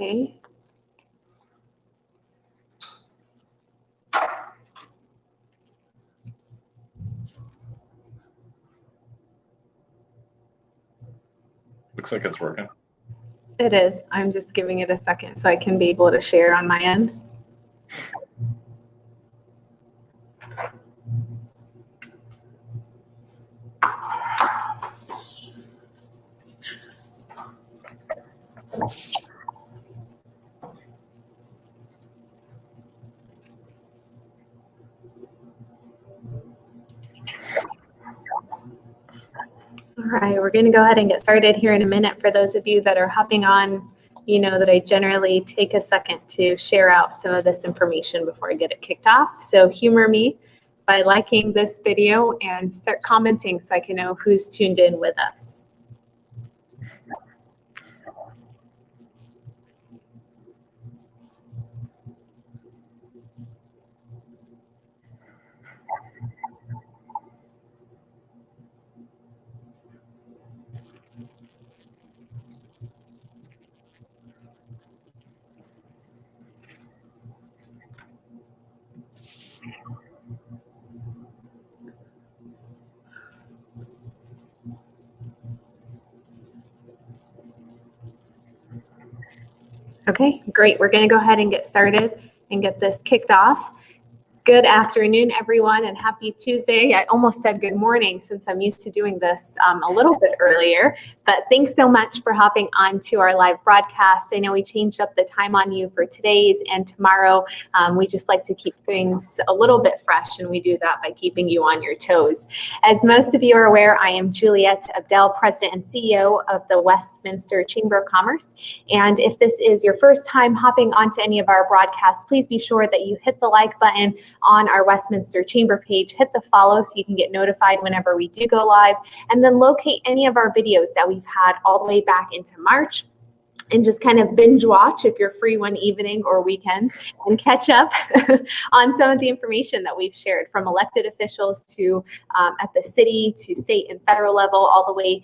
Okay. Looks like it's working. It is. I'm just giving it a second so I can be able to share on my end. All right, we're going to go ahead and get started here in a minute. For those of you that are hopping on, you know that I generally take a second to share out some of this information before I get it kicked off. So humor me by liking this video and start commenting so I can know who's tuned in with us. Okay, great. We're going to go ahead and get started and get this kicked off. Good afternoon, everyone, and happy Tuesday. I almost said good morning since I'm used to doing this a little bit earlier, but thanks so much for hopping on to our live broadcast. I know we changed up the time on you for today's and tomorrow. We just like to keep things a little bit fresh, and we do that by keeping you on your toes. As most of you are aware, I am Juliet Abdel, President and CEO of the Westminster Chamber of Commerce. And if this is your first time hopping onto any of our broadcasts, please be sure that you hit the like button on our Westminster Chamber page, hit the follow so you can get notified whenever we do go live, and then locate any of our videos that we've had all the way back into March, and just kind of binge watch if you're free one evening or weekend and catch up on some of the information that we've shared, from elected officials to at the city to state and federal level, all the way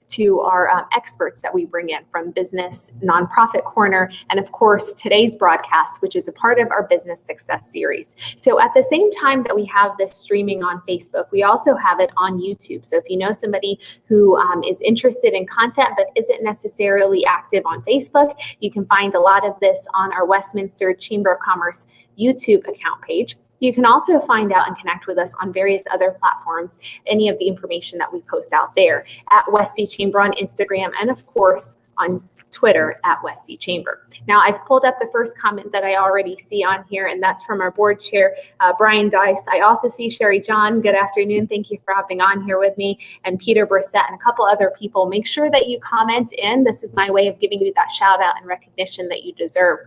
to our experts that we bring in from business, nonprofit corner, and of course today's broadcast, which is a part of our business success series. So at the same time that we have this streaming on Facebook, we also have it on YouTube. So if you know somebody who is interested in content but isn't necessarily active on Facebook, you can find a lot of this on our Westminster Chamber of Commerce YouTube account page. You can also find out and connect with us on various other platforms, any of the information that we post out there at Westy Chamber on Instagram, and of course on Twitter at Westy Chamber. Now, I've pulled up the first comment that I already see on here, and that's from our board chair, Brian Dice. I also see Sherry John. Good afternoon. Thank you for hopping on here with me, and Peter Brissett and a couple other people. Make sure that you comment in. This is my way of giving you that shout out and recognition that you deserve.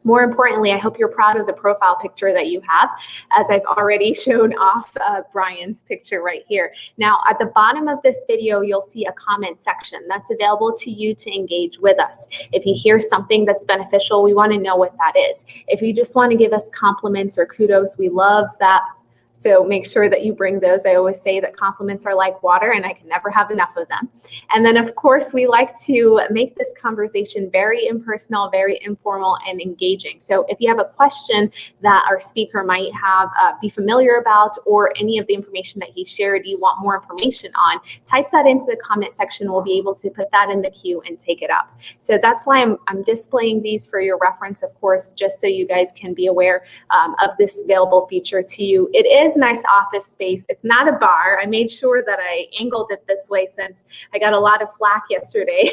More importantly, I hope you're proud of the profile picture that you have, as I've already shown off Brian's picture right here. Now, at the bottom of this video, you'll see a comment section that's available to you to engage with us. If you hear something that's beneficial, we want to know what that is. If you just want to give us compliments or kudos, we love that. So make sure that you bring those. I always say that compliments are like water, and I can never have enough of them. And then, of course, we like to make this conversation very impersonal, very informal, and engaging. So if you have a question that our speaker might have, be familiar about, or any of the information that he shared you want more information on, type that into the comment section. We'll be able to put that in the queue and take it up. So that's why I'm displaying these for your reference, of course, just so you guys can be aware of this available feature to you. It is nice office space. It's not a bar. I made sure that I angled it this way since I got a lot of flack yesterday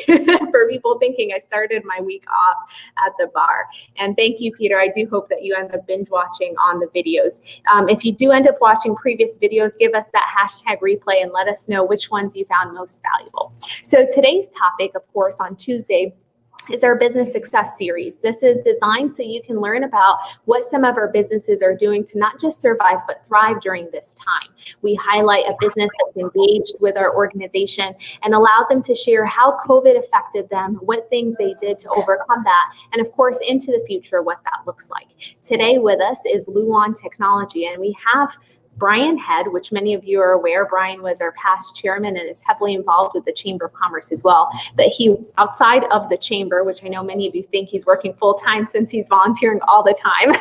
for people thinking I started my week off at the bar. And thank you, Peter. I do hope that you end up binge watching on the videos. If you do end up watching previous videos, give us that hashtag replay and let us know which ones you found most valuable. So today's topic, of course, on Tuesday, is our business success series. This is designed so you can learn about what some of our businesses are doing to not just survive, but thrive during this time. We highlight a business that's engaged with our organization and allow them to share how COVID affected them, what things they did to overcome that, and of course, into the future, what that looks like. Today with us is Lewan Technology, and we have Brian Head, which many of you are aware, Brian was our past chairman and is heavily involved with the Chamber of Commerce as well. But he, outside of the chamber, which I know many of you think he's working full time since he's volunteering all the time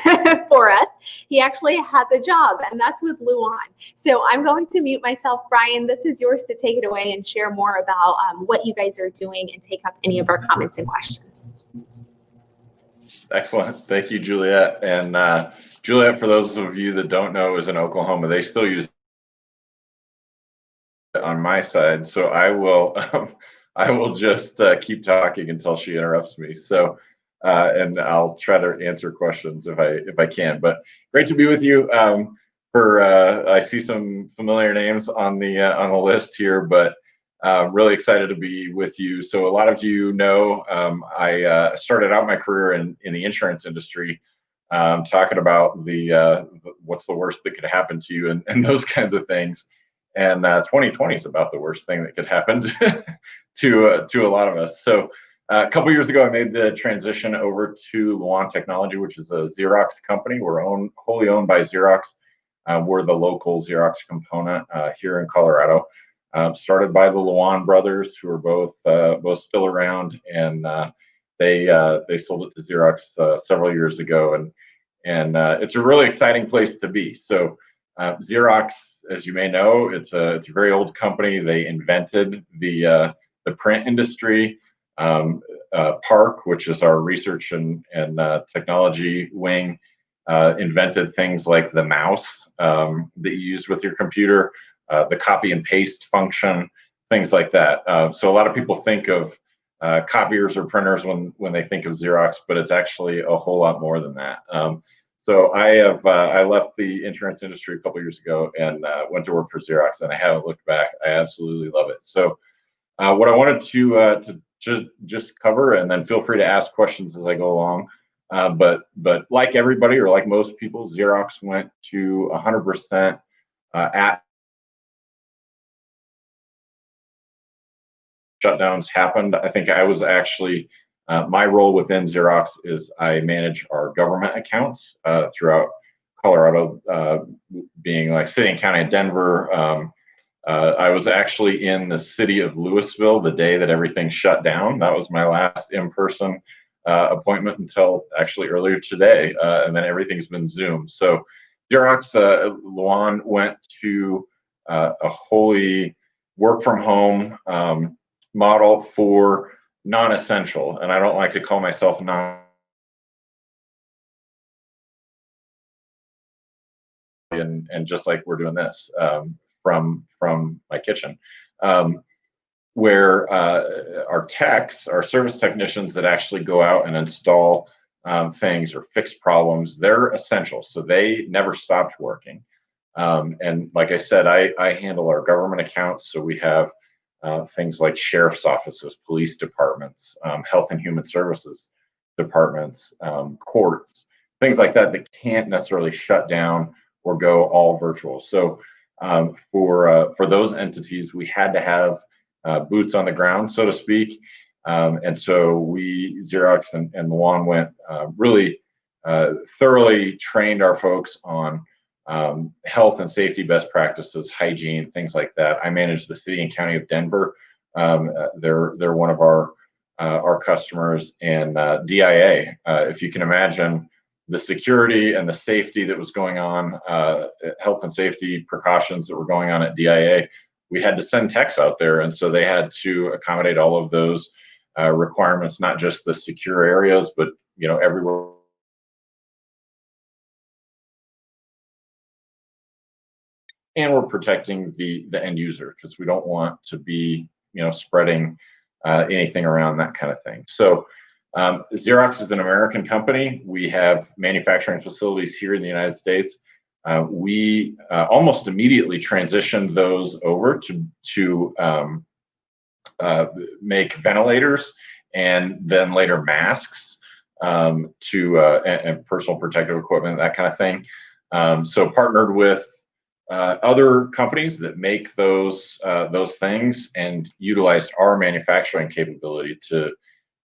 for us, he actually has a job, and that's with Lewan. So I'm going to mute myself. Brian, this is yours to take it away and share more about what you guys are doing and take up any of our comments and questions. Excellent. Thank you, Juliet. And Juliet, for those of you that don't know, is in Oklahoma. They still use it on my side. So I will just keep talking until she interrupts me. So, and I'll try to answer questions if I can. But great to be with you. I see some familiar names on the list here, but really excited to be with you. So a lot of you know, I started out my career in the insurance industry, talking about what's the worst that could happen to you and those kinds of things. And 2020 is about the worst thing that could happen to a lot of us. So a couple years ago, I made the transition over to Lewan Technology, which is a Xerox company. We're wholly owned by Xerox. We're the local Xerox component here in Colorado. Started by the Lewan brothers, who are both still around, and they sold it to Xerox several years ago, and it's a really exciting place to be. So Xerox, as you may know, it's a very old company. They invented the print industry. PARC, which is our research and technology wing, invented things like the mouse that you use with your computer, the copy and paste function, things like that. So a lot of people think of copiers or printers when they think of Xerox, but it's actually a whole lot more than that. So I left the insurance industry a couple years ago and went to work for Xerox, and I haven't looked back. I absolutely love it. So what I wanted to just cover, and then feel free to ask questions as I go along. But like everybody, or like most people, Xerox went to 100% at shutdowns happened. I think I was actually, my role within Xerox is I manage our government accounts throughout Colorado, being like city and county of Denver. I was actually in the city of Louisville the day that everything shut down. That was my last in-person appointment until actually earlier today, and then everything's been Zoom. So Xerox, Lewan went to a wholly work from home model for non-essential, and I don't like to call myself and just like we're doing this from my kitchen, where our techs, our service technicians that actually go out and install things or fix problems, they're essential, so they never stopped working. And like I said, I handle our government accounts, so we have things like sheriff's offices, police departments, health and human services departments, courts, things like that that can't necessarily shut down or go all virtual. So for those entities, we had to have boots on the ground, so to speak. And so Xerox and Lewan went really thoroughly trained our folks on health and safety best practices, hygiene, things like that. I manage the city and county of Denver. They're one of our customers, and DIA. If you can imagine the security and the safety that was going on, health and safety precautions that were going on at DIA, we had to send techs out there, and so they had to accommodate all of those requirements, not just the secure areas, but everywhere. And we're protecting the end user, because we don't want to be spreading anything around, that kind of thing. So Xerox is an American company. We have manufacturing facilities here in the United States. We almost immediately transitioned those over to make ventilators, and then later masks, and personal protective equipment, that kind of thing. So partnered with other companies that make those things, and utilized our manufacturing capability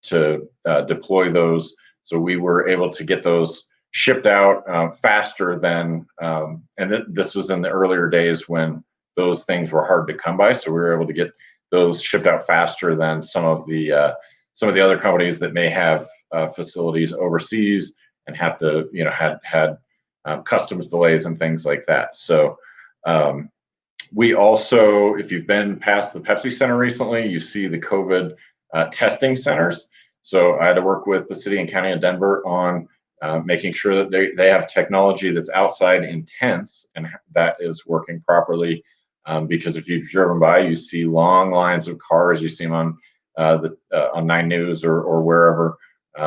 to deploy those. So we were able to get those shipped out faster than, and this was in the earlier days when those things were hard to come by. So we were able to get those shipped out faster than some of the other companies that may have facilities overseas and have to, had customs delays and things like that. So we also, if you've been past the Pepsi Center recently, you see the COVID testing centers. So I had to work with the city and county of Denver on making sure that they have technology that's outside in tents and that is working properly. Because if you've driven by, you see long lines of cars. You see them on 9 News or wherever.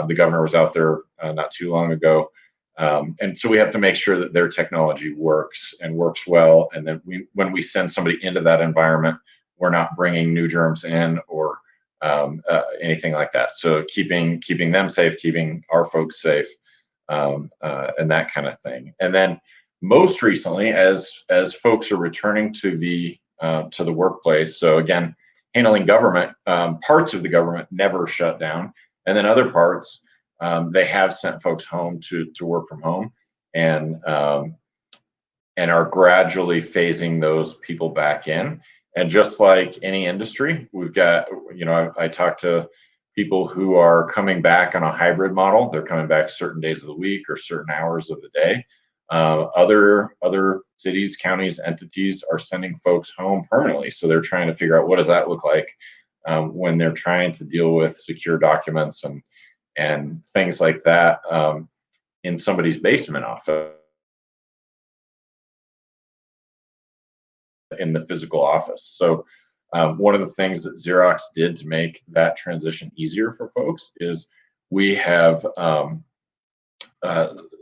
The governor was out there not too long ago. And so we have to make sure that their technology works and works well. And then when we send somebody into that environment, we're not bringing new germs in or anything like that. So keeping them safe, keeping our folks safe, and that kind of thing. And then most recently, as folks are returning to the workplace, so again, handling government, parts of the government never shut down, and then other parts, they have sent folks home to work from home, and are gradually phasing those people back in. And just like any industry, we've got, I talk to people who are coming back on a hybrid model. They're coming back certain days of the week or certain hours of the day. Other cities, counties, entities are sending folks home permanently. So they're trying to figure out what does that look like when they're trying to deal with secure documents and things like that in somebody's basement office, in the physical office. So one of the things that Xerox did to make that transition easier for folks is we have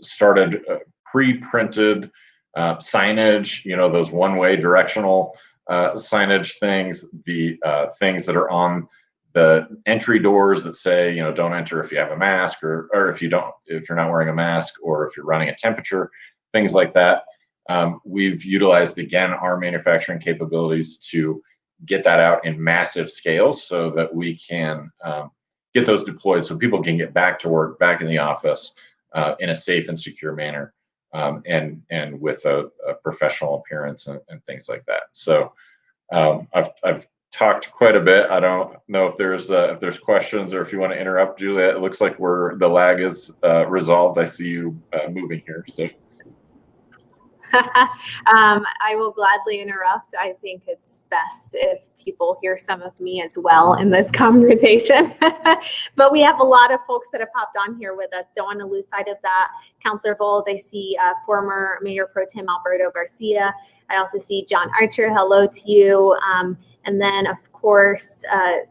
started pre-printed signage, those one-way directional signage things, the things that are on the entry doors that say, don't enter if you have a mask or if you're not wearing a mask or if you're running a temperature, things like that. We've utilized, again, our manufacturing capabilities to get that out in massive scales so that we can get those deployed so people can get back to work, back in the office in a safe and secure manner, and with a professional appearance and things like that. So I've talked quite a bit. I don't know if there's questions or if you want to interrupt, Julia. It looks like the lag is resolved. I see you moving here. So. I will gladly interrupt. I think it's best if people hear some of me as well in this conversation. But we have a lot of folks that have popped on here with us. Don't want to lose sight of that. Councilor Bowles, I see former Mayor Pro Tem Alberto Garcia. I also see John Archer. Hello to you. And then, of course,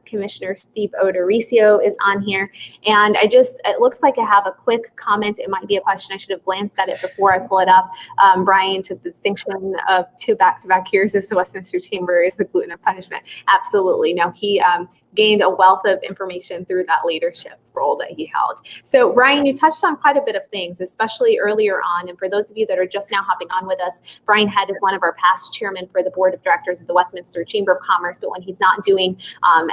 Commissioner Steve O'Dorisio is on here. And it looks like I have a quick comment. It might be a question. I should have glanced at it before I pull it up. Brian took the distinction of 2 back-to-back years as the Westminster Chamber is the gluten of punishment. Absolutely. No, he gained a wealth of information through that leadership role that he held. So Brian, you touched on quite a bit of things, especially earlier on. And for those of you that are just now hopping on with us, Brian Head is one of our past chairmen for the board of directors of the Westminster Chamber of Commerce. But when he's not doing,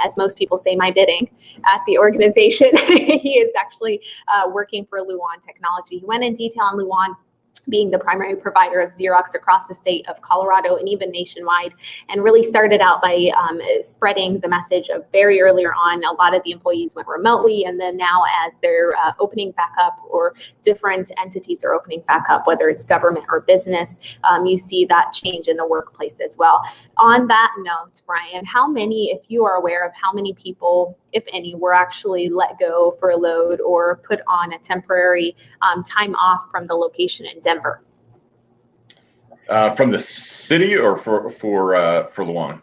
as most people say, my bidding at the organization, he is actually working for Lewan Technology. He went in detail on Lewan being the primary provider of Xerox across the state of Colorado and even nationwide, and really started out by spreading the message of very earlier on. A lot of the employees went remotely, and then now as they're opening back up or different entities are opening back up, whether it's government or business, you see that change in the workplace as well. On that note, Brian, how many, if you are aware of how many people, if any, were actually let go, furloughed, or put on a temporary time off from the location in Denver? From the city or for Lewan?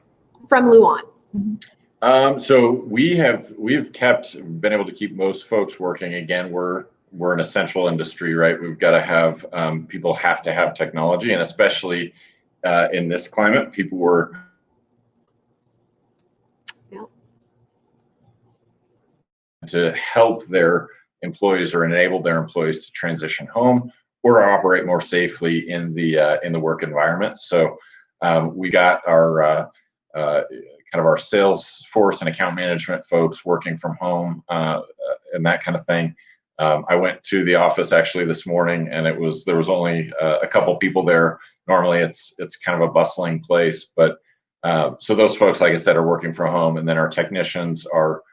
From Lewan. Mm-hmm. So we've been able to keep most folks working. Again, we're an essential industry, right? We've got to have people have to have technology, and especially in this climate, people were to help their employees or enable their employees to transition home or operate more safely in the work environment. So we got our kind of our sales force and account management folks working from home and that kind of thing. I went to the office actually this morning, and there was only a couple people there. Normally, it's kind of a bustling place, but so those folks, like I said, are working from home, and then our technicians are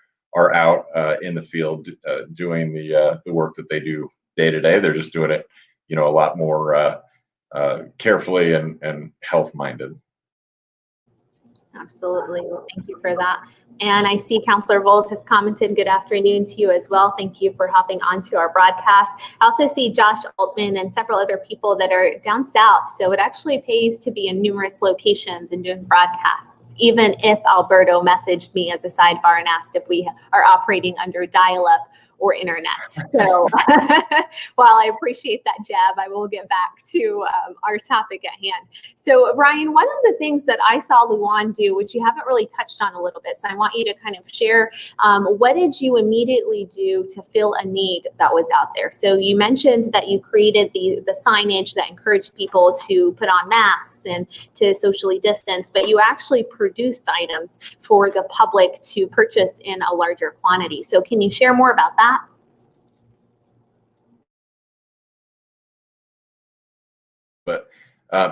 out in the field doing the work that they do day to day. They're just doing it, a lot more carefully and health minded. Absolutely. Well, thank you for that. And I see Councillor Voles has commented, good afternoon to you as well. Thank you for hopping onto our broadcast. I also see Josh Altman and several other people that are down south. So it actually pays to be in numerous locations and doing broadcasts, even if Alberto messaged me as a sidebar and asked if we are operating under dial-up or internet. So while I appreciate that jab, I will get back to our topic at hand. So Ryan, one of the things that I saw Lewan do, which you haven't really touched on a little bit, so I want you to kind of share, what did you immediately do to fill a need that was out there? So you mentioned that you created the signage that encouraged people to put on masks and to socially distance, but you actually produced items for the public to purchase in a larger quantity. So can you share more about that? But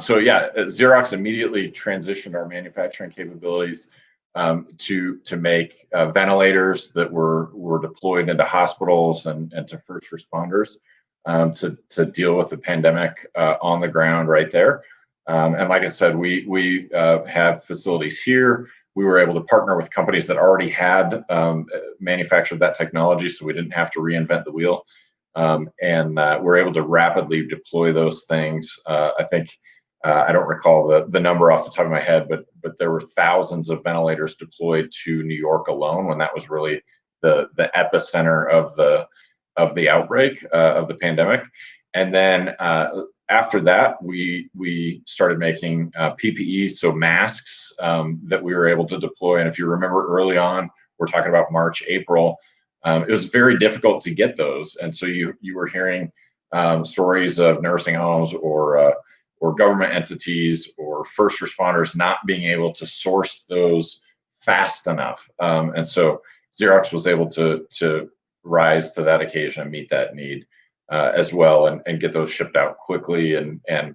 so yeah, Xerox immediately transitioned our manufacturing capabilities to make ventilators that were deployed into hospitals and to first responders to deal with the pandemic on the ground right there. And like I said, we have facilities here. We were able to partner with companies that already had manufactured that technology, so we didn't have to reinvent the wheel. And we're able to rapidly deploy those things. I think I don't recall the number off the top of my head, but there were thousands of ventilators deployed to New York alone when that was really the epicenter of the outbreak of the pandemic. And then after that, we started making PPE, so masks that we were able to deploy. And if you remember early on, we're talking about March, April. It was very difficult to get those, and so you were hearing stories of nursing homes or government entities or first responders not being able to source those fast enough, and so Xerox was able to rise to that occasion and meet that need as well, and get those shipped out quickly and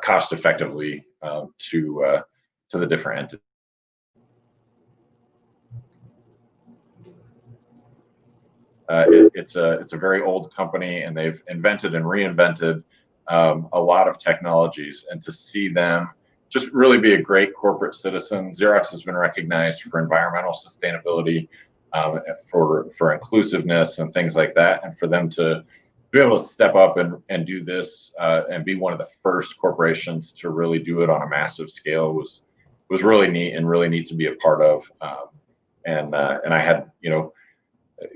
cost effectively to the different entities. It's a very old company, and they've invented and reinvented a lot of technologies. And to see them just really be a great corporate citizen, Xerox has been recognized for environmental sustainability, for inclusiveness and things like that. And for them to be able to step up and do this and be one of the first corporations to really do it on a massive scale was really neat, and really neat to be a part of. And I had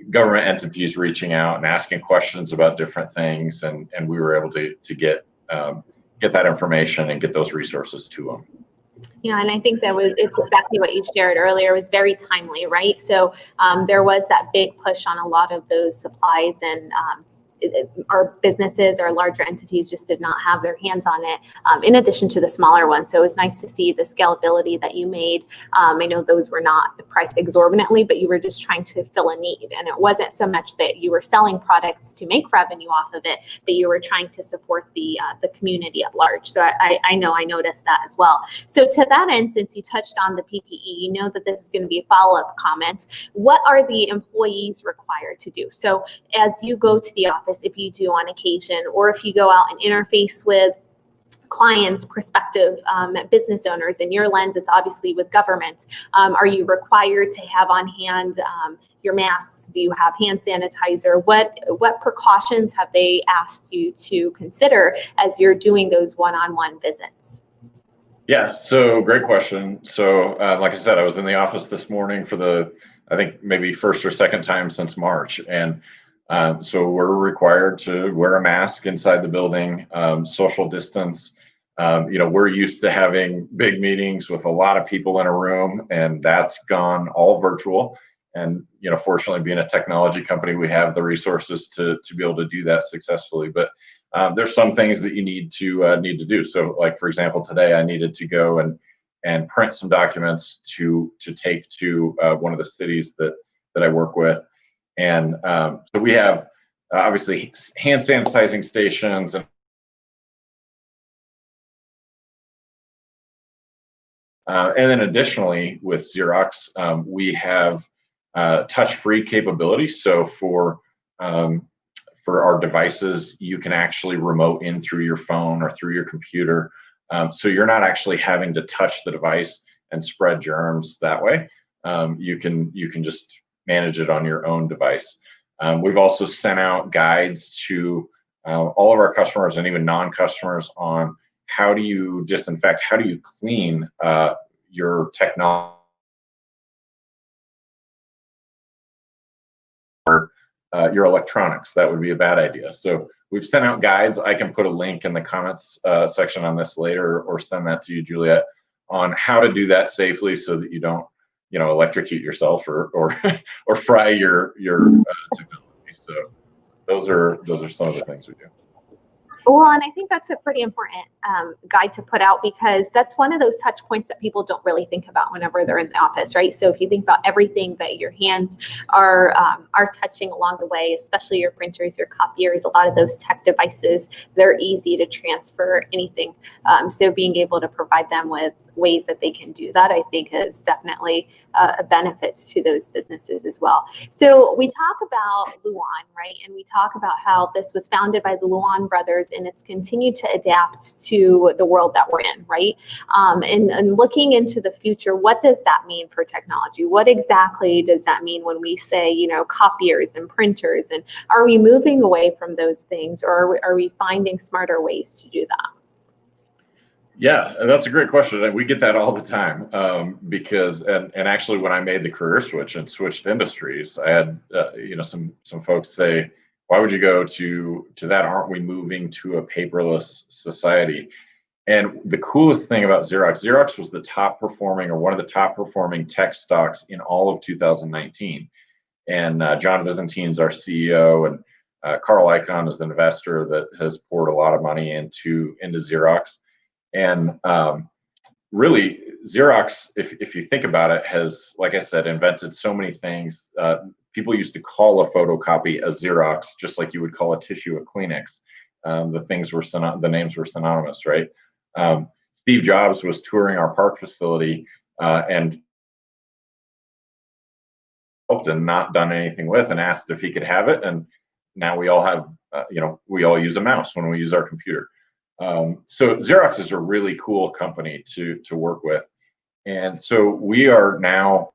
government entities reaching out and asking questions about different things, and we were able to get that information and get those resources to them. Yeah, and I think it's exactly what you shared earlier. It was very timely, right? So there was that big push on a lot of those supplies, and our businesses or larger entities just did not have their hands on it, in addition to the smaller ones. So it was nice to see the scalability that you made. I know those were not priced exorbitantly, but you were just trying to fill a need. And it wasn't so much that you were selling products to make revenue off of it, but you were trying to support the community at large. So I know I noticed that as well. So to that end, since you touched on the PPE, you know that this is going to be a follow-up comment. What are the employees required to do? So as you go to the office, if you do on occasion, or if you go out and interface with clients, prospective business owners, in your lens, it's obviously with government. Are you required to have on hand your masks? Do you have hand sanitizer? What precautions have they asked you to consider as you're doing those one-on-one visits? Yeah, so great question. So like I said, I was in the office this morning for I think maybe first or second time since March. And so we're required to wear a mask inside the building, social distance. We're used to having big meetings with a lot of people in a room, and that's gone all virtual. And fortunately, being a technology company, we have the resources to be able to do that successfully. But there's some things that you need to do. So, like for example, today I needed to go and print some documents to take to one of the cities that I work with. And so we have obviously hand sanitizing stations, and then additionally with Xerox, we have touch-free capability. So for our devices, you can actually remote in through your phone or through your computer. So you're not actually having to touch the device and spread germs that way. You can just manage it on your own device. We've also sent out guides to all of our customers and even non-customers on how do you disinfect, how do you clean your technology, your electronics. That would be a bad idea. So we've sent out guides. I can put a link in the comments section on this later, or send that to you, Juliet, on how to do that safely so that you don't, electrocute yourself or or fry your technology. So those are some of the things we do. Well, and I think that's a pretty important guide to put out, because that's one of those touch points that people don't really think about whenever they're in the office, right? So if you think about everything that your hands are touching along the way, especially your printers, your copiers, a lot of those tech devices, they're easy to transfer anything. So being able to provide them with ways that they can do that, I think, is definitely a benefit to those businesses as well. So we talk about Lewan, right? And we talk about how this was founded by the Lewan brothers, and it's continued to adapt to the world that we're in, right? And looking into the future, what does that mean for technology? What exactly does that mean when we say, copiers and printers? And are we moving away from those things, or are we finding smarter ways to do that? Yeah, that's a great question. We get that all the time, because and actually when I made the career switch and switched industries, I had some folks say, "Why would you go to that? Aren't we moving to a paperless society?" And the coolest thing about Xerox was the top performing, or one of the top performing tech stocks in all of 2019. And John Vizintine's our CEO, and Carl Icahn is an investor that has poured a lot of money into Xerox. And really, Xerox, if you think about it, has, like I said, invented so many things. People used to call a photocopy a Xerox, just like you would call a tissue a Kleenex. The names were synonymous, right? Steve Jobs was touring our Park facility and helped and not done anything with, and asked if he could have it. And now we all have, we all use a mouse when we use our computer. So Xerox is a really cool company to work with. And so we are now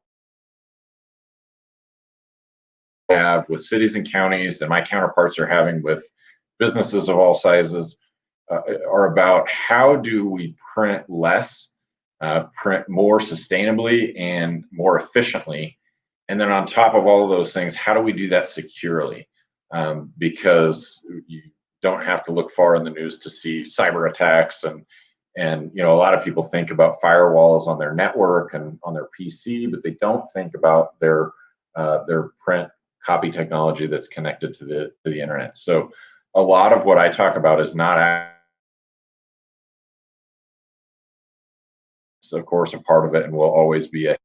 have with cities and counties, and my counterparts are having with businesses of all sizes, are about how do we print less, print more sustainably and more efficiently. And then on top of all of those things, how do we do that securely? Because you don't have to look far in the news to see cyber attacks, and a lot of people think about firewalls on their network and on their PC, but they don't think about their print copy technology that's connected to the internet. So a lot of what I talk about is not, of course, a part of it, and will always be a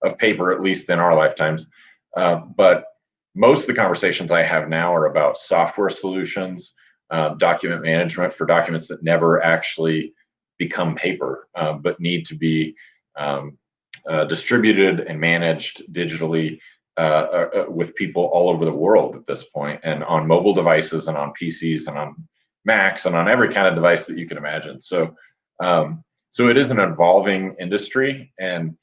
of paper, at least in our lifetimes. But most of the conversations I have now are about software solutions, document management for documents that never actually become paper, but need to be distributed and managed digitally with people all over the world at this point, and on mobile devices and on PCs and on Macs and on every kind of device that you can imagine. So it is an evolving industry, and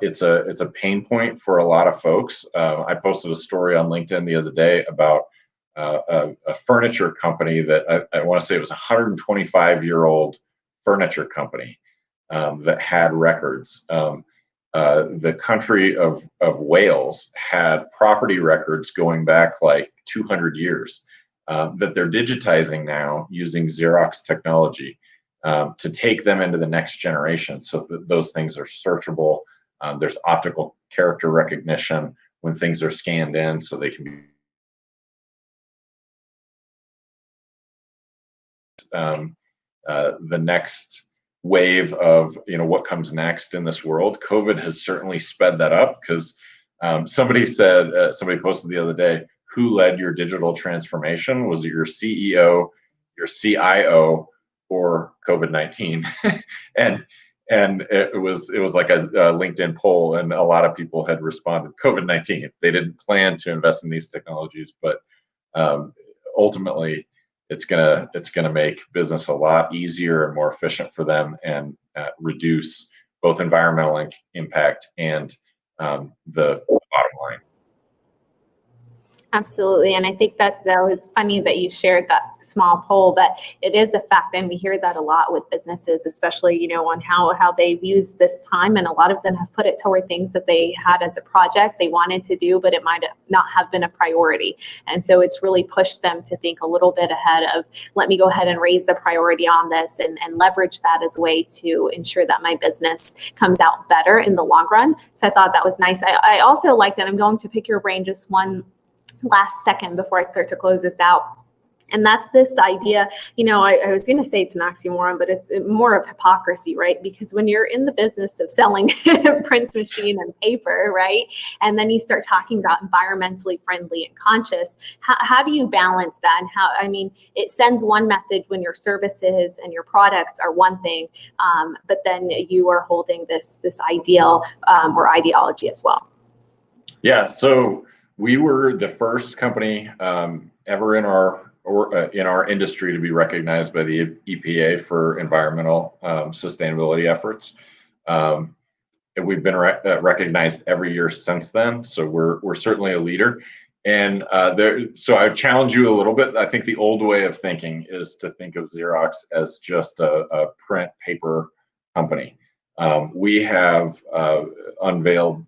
it's a pain point for a lot of folks. I posted a story on LinkedIn the other day about a furniture company that I want to say it was a 125-year-old furniture company that had records. The country of Wales had property records going back like 200 years that they're digitizing now using Xerox technology to take them into the next generation, so that those things are searchable. There's optical character recognition when things are scanned in, so they can be the next wave of what comes next in this world. COVID has certainly sped that up because somebody posted the other day, who led your digital transformation? Was it your CEO, your CIO, or COVID-19? and it was like a LinkedIn poll, and a lot of people had responded COVID-19. They didn't plan to invest in these technologies, but ultimately it's gonna make business a lot easier and more efficient for them, and reduce both environmental impact and the bottom line. Absolutely. And I think that was funny that you shared that small poll, but it is a fact. And we hear that a lot with businesses, especially, on how they've used this time. And a lot of them have put it toward things that they had as a project they wanted to do, but it might not have been a priority. And so it's really pushed them to think a little bit ahead of, let me go ahead and raise the priority on this and leverage that as a way to ensure that my business comes out better in the long run. So I thought that was nice. I also liked it. I'm going to pick your brain just one last second before I start to close this out. And that's this idea, I was going to say it's an oxymoron, but it's more of hypocrisy, right? Because when you're in the business of selling print machine and paper, right? And then you start talking about environmentally friendly and conscious, how do you balance that? And it sends one message when your services and your products are one thing, but then you are holding this ideal or ideology as well. Yeah, so we were the first company ever in our industry to be recognized by the EPA for environmental sustainability efforts. And we've been recognized every year since then. So we're certainly a leader. And so I challenge you a little bit. I think the old way of thinking is to think of Xerox as just a print paper company. We have unveiled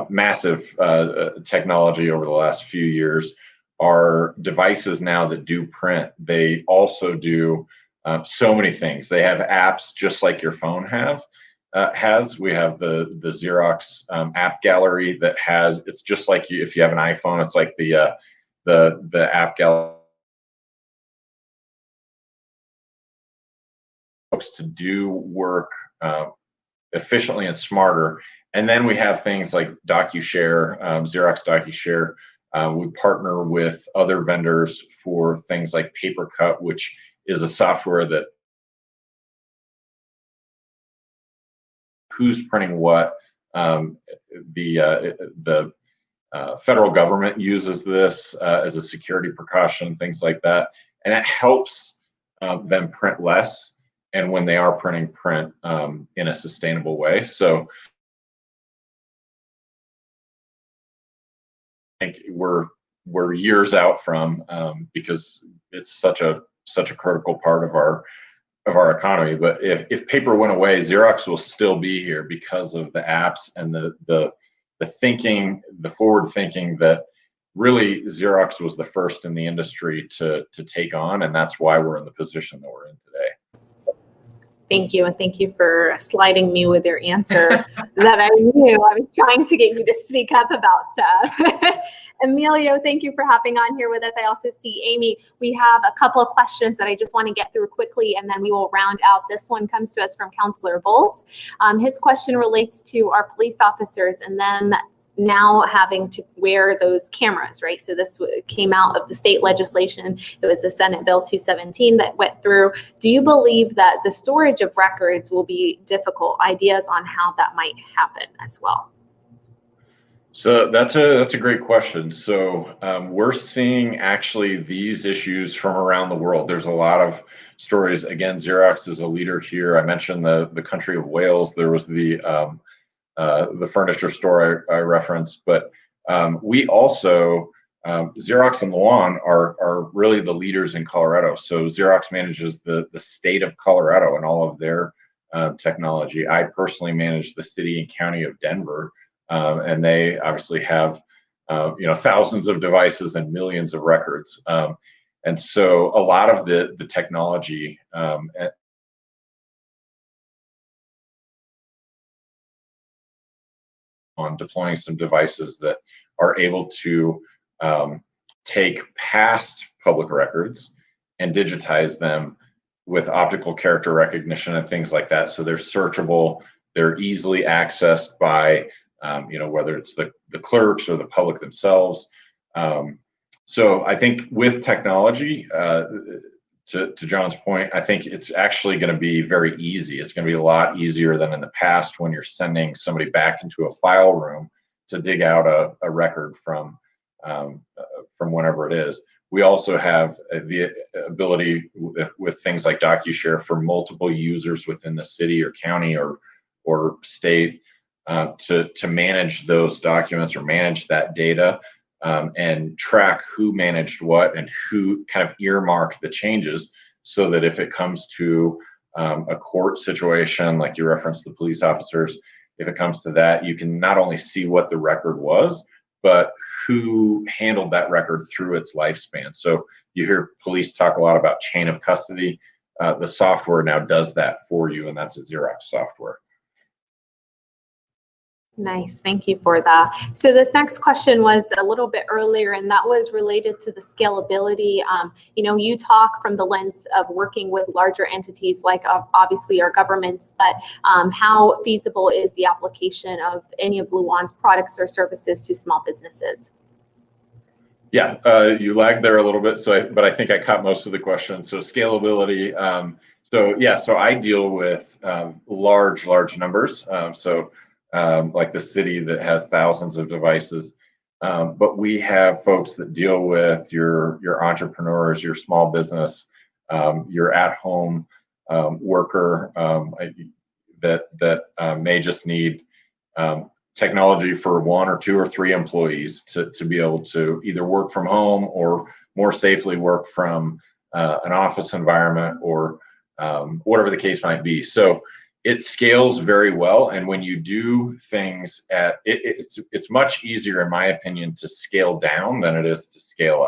massive technology over the last few years. Our devices now that do print, they also do so many things. They have apps just like your phone has. We have the Xerox app gallery that it's just like if you have an iPhone, it's like the app gallery to do work efficiently and smarter. And then we have things like DocuShare, Xerox DocuShare. We partner with other vendors for things like PaperCut, which is a software that who's printing what. The federal government uses this as a security precaution, things like that, and it helps them print less. And when they are printing, print in a sustainable way. So I think we're years out from because it's such a critical part of our economy. But if paper went away, Xerox will still be here because of the apps and the thinking, the forward thinking that really Xerox was the first in the industry to take on, and that's why we're in the position that we're in today. Thank you. And thank you for sliding me with your answer that I knew. I was trying to get you to speak up about stuff. Emilio, thank you for hopping on here with us. I also see Amy. We have a couple of questions that I just want to get through quickly, and then we will round out. This one comes to us from Counselor Bowles. His question relates to our police officers and them now having to wear those cameras, right? So this came out of the state legislation. It was a Senate Bill 217 that went through. Do you believe that the storage of records will be difficult? Ideas on how that might happen as well? So that's a great question. So we're seeing actually these issues from around the world. There's a lot of stories. Again, Xerox is a leader here. I mentioned the country of Wales. There was the furniture store I referenced, but we also, Xerox and Lewan are really the leaders in Colorado. So Xerox manages the state of Colorado and all of their technology. I personally manage the city and county of Denver, and they obviously have thousands of devices and millions of records. And so a lot of the technology on deploying some devices that are able to take past public records and digitize them with optical character recognition and things like that. So they're searchable, they're easily accessed by, whether it's the clerks or the public themselves. So I think with technology, to John's point, I think it's actually going to be very easy. It's going to be a lot easier than in the past when you're sending somebody back into a file room to dig out a record from whenever it is. We also have the ability with things like DocuShare for multiple users within the city or county or state to manage those documents or manage that data and track who managed what and who kind of earmark the changes, so that if it comes to a court situation, like you referenced the police officers, if it comes to that, you can not only see what the record was, but who handled that record through its lifespan. So you hear police talk a lot about chain of custody. The software now does that for you, and that's a Xerox software. Nice, thank you for that. So this next question was a little bit earlier, and that was related to the scalability. You talk from the lens of working with larger entities like obviously our governments, but how feasible is the application of any of Lewan's products or services to small businesses? Yeah, you lagged there a little bit, but I think I caught most of the question. So scalability. So I deal with large numbers. Like the city that has thousands of devices, but we have folks that deal with your entrepreneurs, your small business, your at-home worker that may just need technology for 1 or 2 or 3 employees to be able to either work from home or more safely work from an office environment or whatever the case might be. So it scales very well, and when you do things it's much easier, in my opinion, to scale down than it is to scale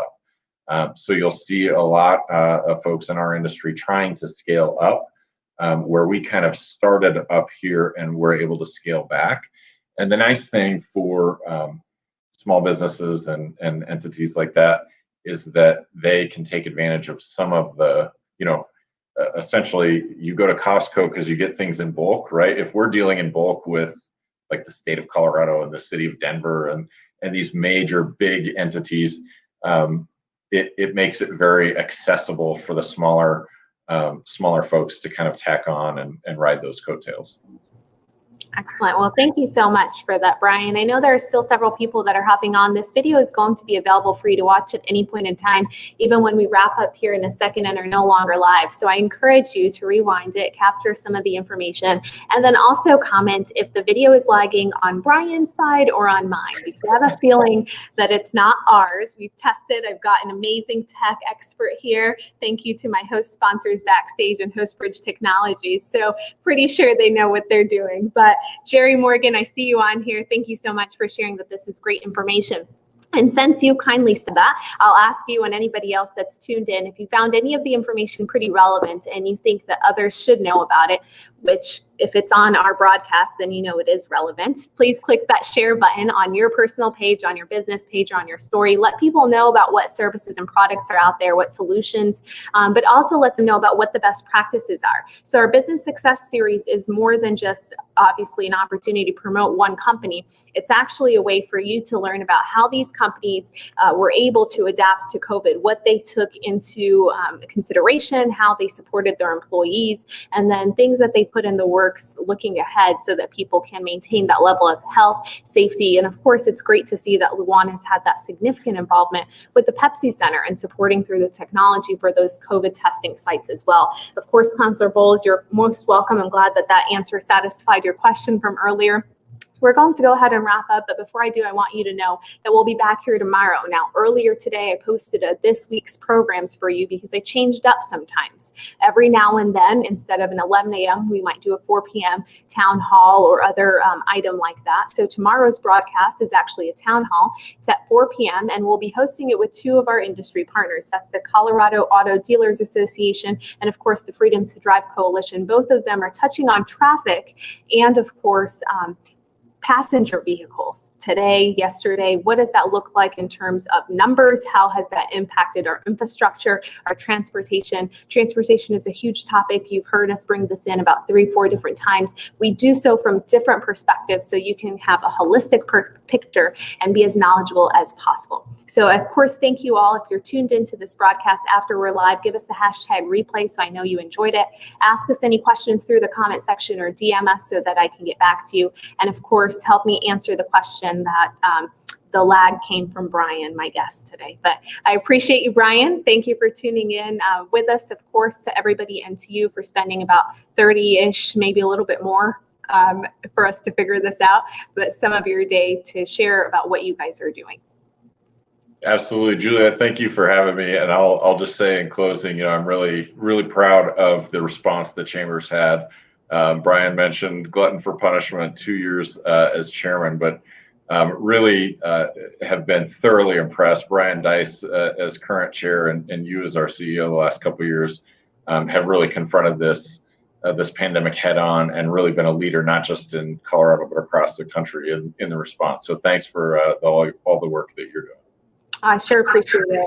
up. So you'll see a lot of folks in our industry trying to scale up, where we kind of started up here and we're able to scale back. And the nice thing for small businesses and entities like that is that they can take advantage of some of the, essentially you go to Costco because you get things in bulk, right? If we're dealing in bulk with like the state of Colorado and the city of Denver and these major big entities, it makes it very accessible for the smaller folks to kind of tack on and ride those coattails. Excellent. Well, thank you so much for that, Brian. I know there are still several people that are hopping on. This video is going to be available for you to watch at any point in time, even when we wrap up here in a second and are no longer live. So I encourage you to rewind it, capture some of the information, and then also comment if the video is lagging on Brian's side or on mine, because I have a feeling that it's not ours. We've tested. I've got an amazing tech expert here. Thank you to my host sponsors backstage and HostBridge Technologies. So pretty sure they know what they're doing. But Jerry Morgan, I see you on here. Thank you so much for sharing that this is great information. And since you kindly said that, I'll ask you and anybody else that's tuned in, if you found any of the information pretty relevant and you think that others should know about it, which if it's on our broadcast, then you know it is relevant. Please click that share button on your personal page, on your business page, or on your story. Let people know about what services and products are out there, what solutions, but also let them know about what the best practices are. So our Business Success Series is more than just obviously an opportunity to promote one company. It's actually a way for you to learn about how these companies were able to adapt to COVID, what they took into consideration, how they supported their employees, and then things that they put in the works looking ahead so that people can maintain that level of health, safety. And of course, it's great to see that Lewan has had that significant involvement with the Pepsi Center and supporting through the technology for those COVID testing sites as well. Of course, Counselor Bowles, you're most welcome. I'm glad that that answer satisfied your question from earlier. We're going to go ahead and wrap up, but before I do, I want you to know that we'll be back here tomorrow. Now, earlier today, I posted this week's programs for you because they changed up sometimes. Every now and then, instead of an 11 a.m., we might do a 4 p.m. town hall or other item like that. So tomorrow's broadcast is actually a town hall. It's at 4 p.m., and we'll be hosting it with 2 of our industry partners. That's the Colorado Auto Dealers Association and, of course, the Freedom to Drive Coalition. Both of them are touching on traffic and, of course, passenger vehicles today, yesterday. What does that look like in terms of numbers? How has that impacted our infrastructure, our transportation? Transportation is a huge topic. You've heard us bring this in about 3-4 different times. We do so from different perspectives so you can have a holistic picture and be as knowledgeable as possible. So of course, thank you all. If you're tuned into this broadcast after we're live, give us the hashtag replay so I know you enjoyed it. Ask us any questions through the comment section or DM us so that I can get back to you. And of course, help me answer the question that the lag came from Brian, my guest today. But I appreciate you, Brian. Thank you for tuning in with us, of course, to everybody and to you for spending about 30-ish, maybe a little bit more for us to figure this out, but some of your day to share about what you guys are doing. Absolutely, Julia. Thank you for having me. And I'll just say in closing, I'm really, really proud of the response the Chamber's had. Brian mentioned glutton for punishment, 2 years as chairman, but really have been thoroughly impressed. Brian Dice as current chair and you as our CEO the last couple of years have really confronted this pandemic head on and really been a leader, not just in Colorado, but across the country in the response. So thanks for all the work that you're doing. I sure appreciate it.